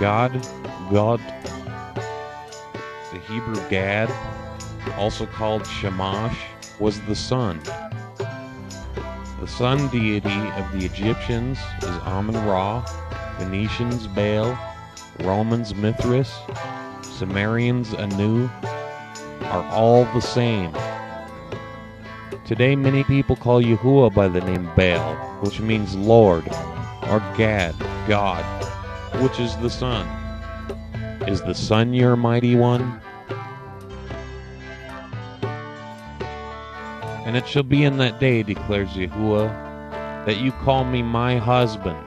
God, the Hebrew Gad, also called Shamash, was the sun. The sun deity of the Egyptians is Amun-Ra, Phoenicians Baal, Romans Mithras, Sumerians Anu, are all the same. Today many people call Yahuwah by the name Baal, which means Lord, or Gad, God, which is the sun. Is the sun your mighty one? And it shall be in that day, declares Yahuwah, that you call me my husband,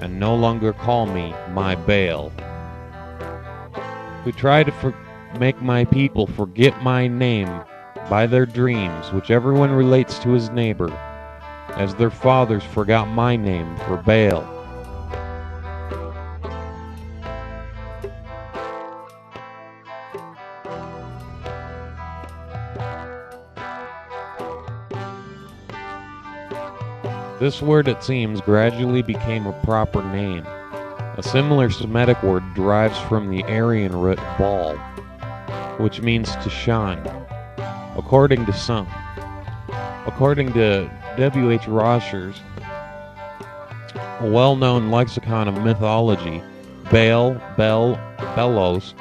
and no longer call me my Baal. Who try to make my people forget my name by their dreams, which everyone relates to his neighbor, as their fathers forgot my name for Baal. This word, it seems, gradually became a proper name. A similar Semitic word derives from the Aryan root Baal, which means to shine, according to some. According to W.H. Rogers, a well-known lexicon of mythology, Belos,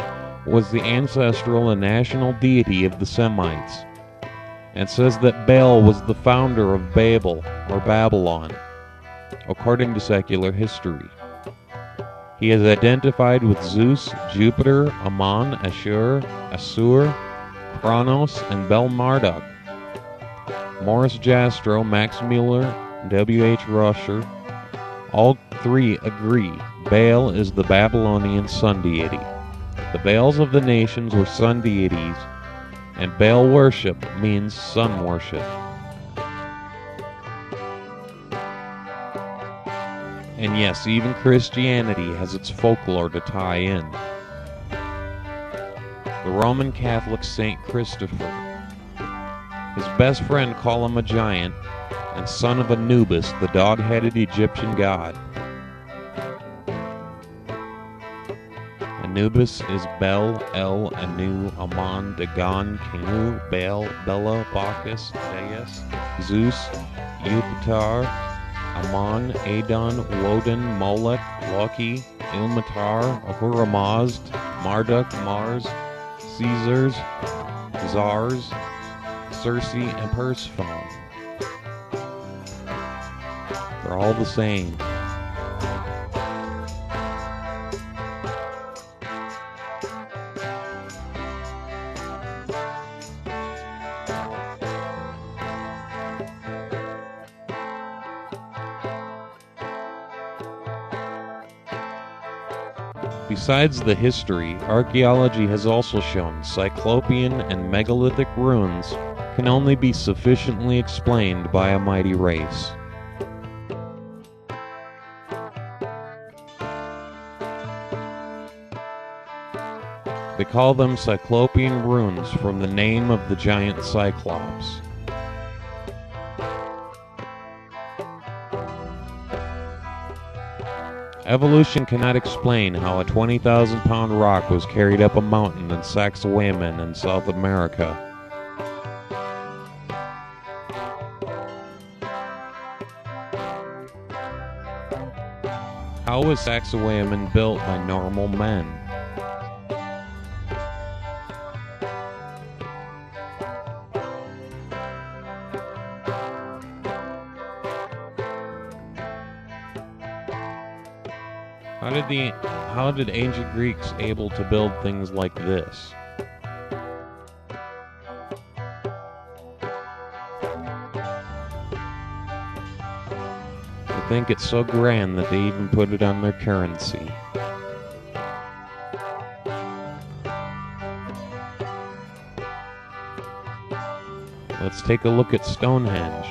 was the ancestral and national deity of the Semites, and says that Baal was the founder of Babel, or Babylon, according to secular history. He is identified with Zeus, Jupiter, Ammon, Ashur, Kronos, and Bel-Marduk. Morris Jastrow, Max Mueller, W.H. Roscher, all three agree Baal is the Babylonian sun deity. The Baals of the nations were sun deities, and Baal worship means sun worship. And yes, even Christianity has its folklore to tie in. The Roman Catholic Saint Christopher. His best friend called him a giant, and son of Anubis, the dog-headed Egyptian god. Anubis is Bel, El, Anu, Ammon, Dagon, Kenu, Baal, Bela, Bacchus, Deus, Zeus, Jupiter, Ammon, Adon, Woden, Molech, Loki, Ilmatar, Ahura Mazd, Marduk, Mars, Caesars, Czars, Circe, and Persephone. They're all the same. Besides the history, archaeology has also shown Cyclopean and megalithic ruins can only be sufficiently explained by a mighty race. They call them Cyclopean ruins from the name of the giant Cyclops. Evolution cannot explain how a 20,000-pound rock was carried up a mountain in Sacsayhuaman in South America. How was Sacsayhuaman built by normal men? How did ancient Greeks able to build things like this? I think it's so grand that they even put it on their currency. Let's take a look at Stonehenge.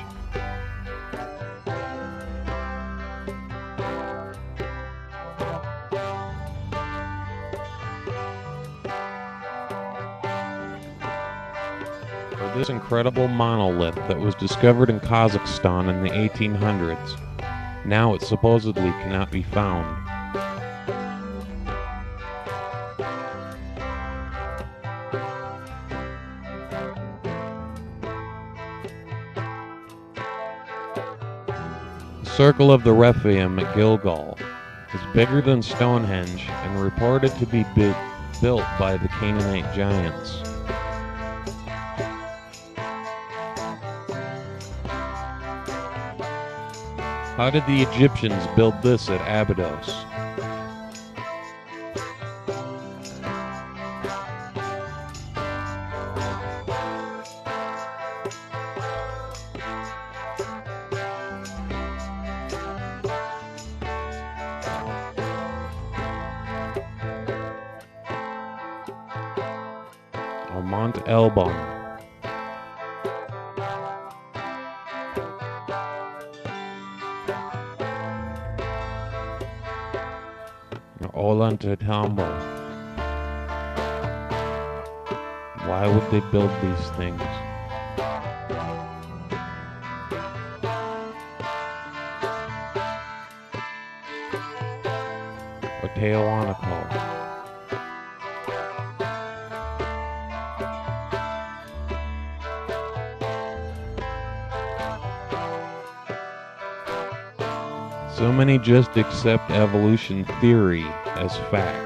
This incredible monolith that was discovered in Kazakhstan in the 1800s. Now it supposedly cannot be found. circle of the Rephaim at Gilgal is bigger than Stonehenge and reported to be built by the Canaanite giants. How did the Egyptians build this at Abydos? Or Mount Elbon. Ollantaytambo. Why would they build these things? Oteoanako. So many just accept evolution theory as fact.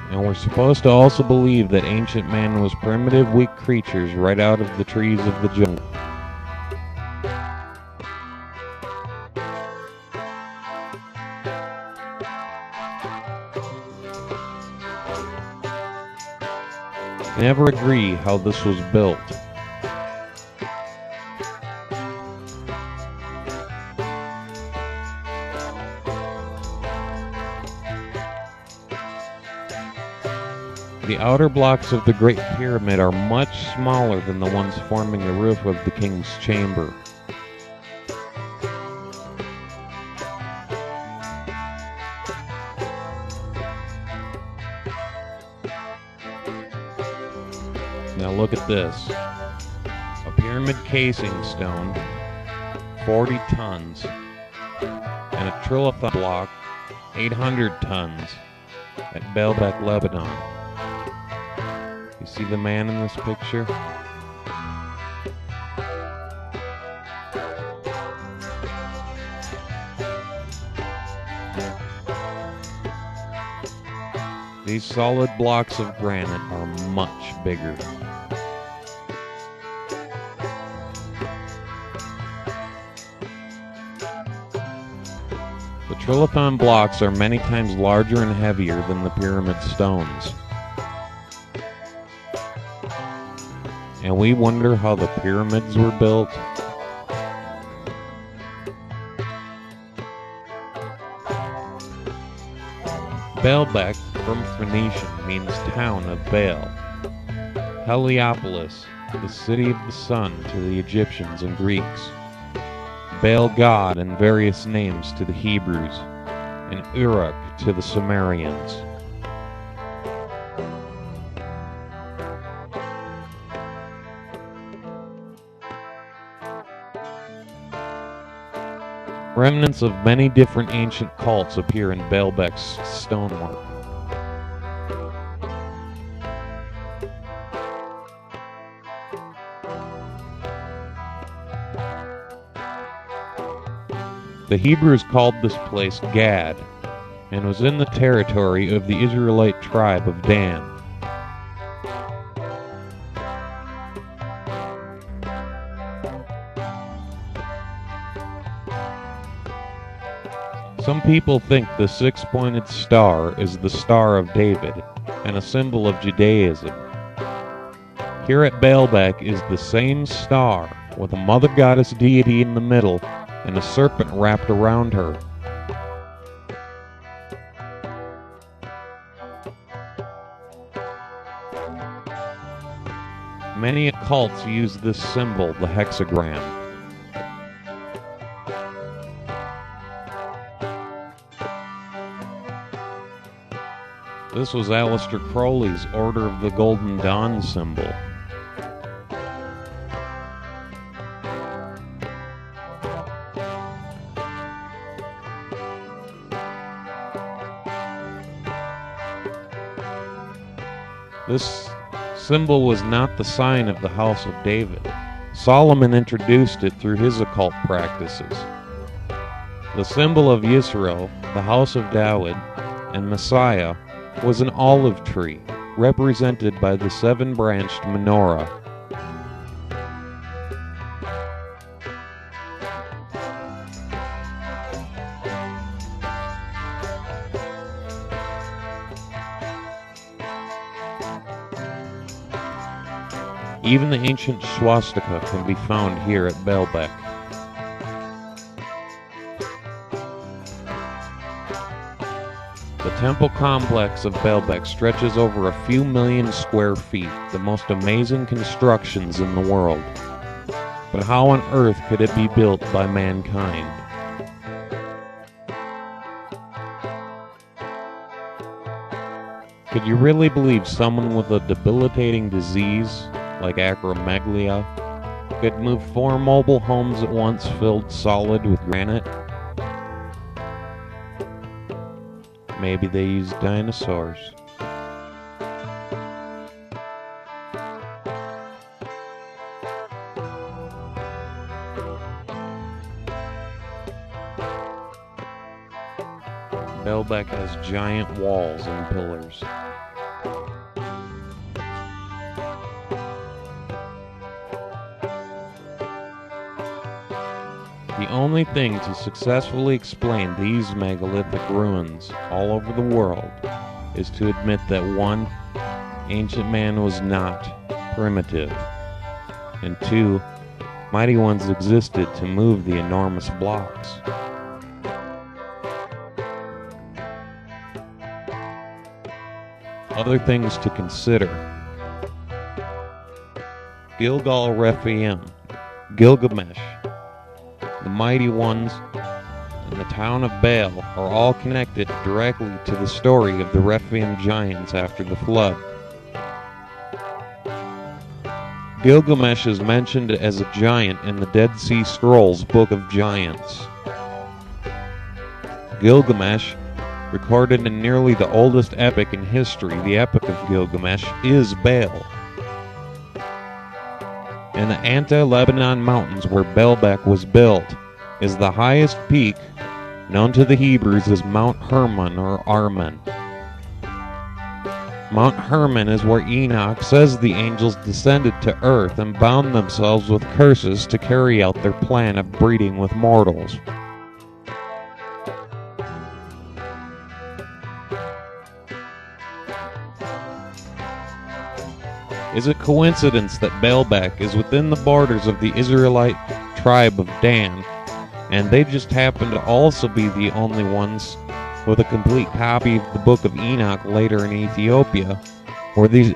And we're supposed to also believe that ancient man was primitive, weak creatures right out of the trees of the jungle. Never agree how this was built. The outer blocks of the Great Pyramid are much smaller than the ones forming the roof of the king's chamber. Now look at this. A pyramid casing stone, 40 tons, and a trilithon block, 800 tons, at Baalbek, Lebanon. You see the man in this picture? These solid blocks of granite are much bigger. The trilithon blocks are many times larger and heavier than the pyramid stones. And we wonder how the pyramids were built. Baalbek from Phoenician means town of Baal. Heliopolis, the city of the sun to the Egyptians and Greeks. Baal god and various names to the Hebrews, and Uruk to the Sumerians. Remnants of many different ancient cults appear in Baalbek's stonework. The Hebrews called this place Gad, and was in the territory of the Israelite tribe of Dan. Some people think the six-pointed star is the Star of David, and a symbol of Judaism. Here at Baalbek is the same star, with a mother goddess deity in the middle, and a serpent wrapped around her. Many occults use this symbol, the hexagram. This was Aleister Crowley's Order of the Golden Dawn symbol. This symbol was not the sign of the House of David. Solomon introduced it through his occult practices. The symbol of Yisro, the house of David, and Messiah was an olive tree, represented by the seven-branched menorah. Even the ancient swastika can be found here at Baalbek. The temple complex of Baalbek stretches over a few million square feet, the most amazing constructions in the world. But how on earth could it be built by mankind? Could you really believe someone with a debilitating disease like acromegalia could move 4 mobile homes at once filled solid with granite? Maybe they used dinosaurs. Baalbek has giant walls and pillars. The only thing to successfully explain these megalithic ruins all over the world is to admit that 1. Ancient man was not primitive, and 2. Mighty ones existed to move the enormous blocks. Other things to consider: Gilgal-Rephaim, Gilgamesh, the mighty ones, and the town of Baal are all connected directly to the story of the Rephaim giants after the flood. Gilgamesh is mentioned as a giant in the Dead Sea Scrolls Book of Giants. Gilgamesh, recorded in nearly the oldest epic in history, the Epic of Gilgamesh, is Baal. And the Anti-Lebanon Mountains where Baalbek was built is the highest peak, known to the Hebrews as Mount Hermon or Armon. Mount Hermon is where Enoch says the angels descended to earth and bound themselves with curses to carry out their plan of breeding with mortals. Is it coincidence that Baalbek is within the borders of the Israelite tribe of Dan, and they just happen to also be the only ones with a complete copy of the Book of Enoch later in Ethiopia, where these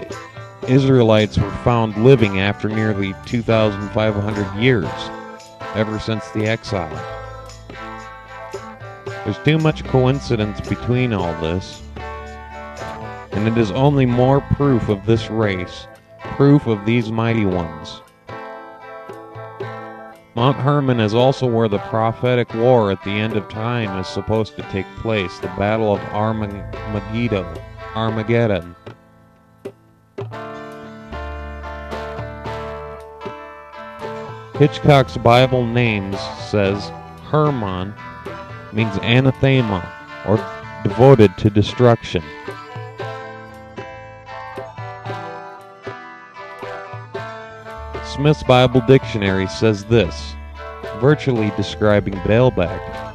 Israelites were found living after nearly 2,500 years, ever since the exile? There's too much coincidence between all this, and it is only more proof of this race, proof of these mighty ones. Mount Hermon is also where the prophetic war at the end of time is supposed to take place, the Battle of Armageddon. Hitchcock's Bible Names says Hermon means anathema, or devoted to destruction. Smith's Bible Dictionary says this, virtually describing Baalbek: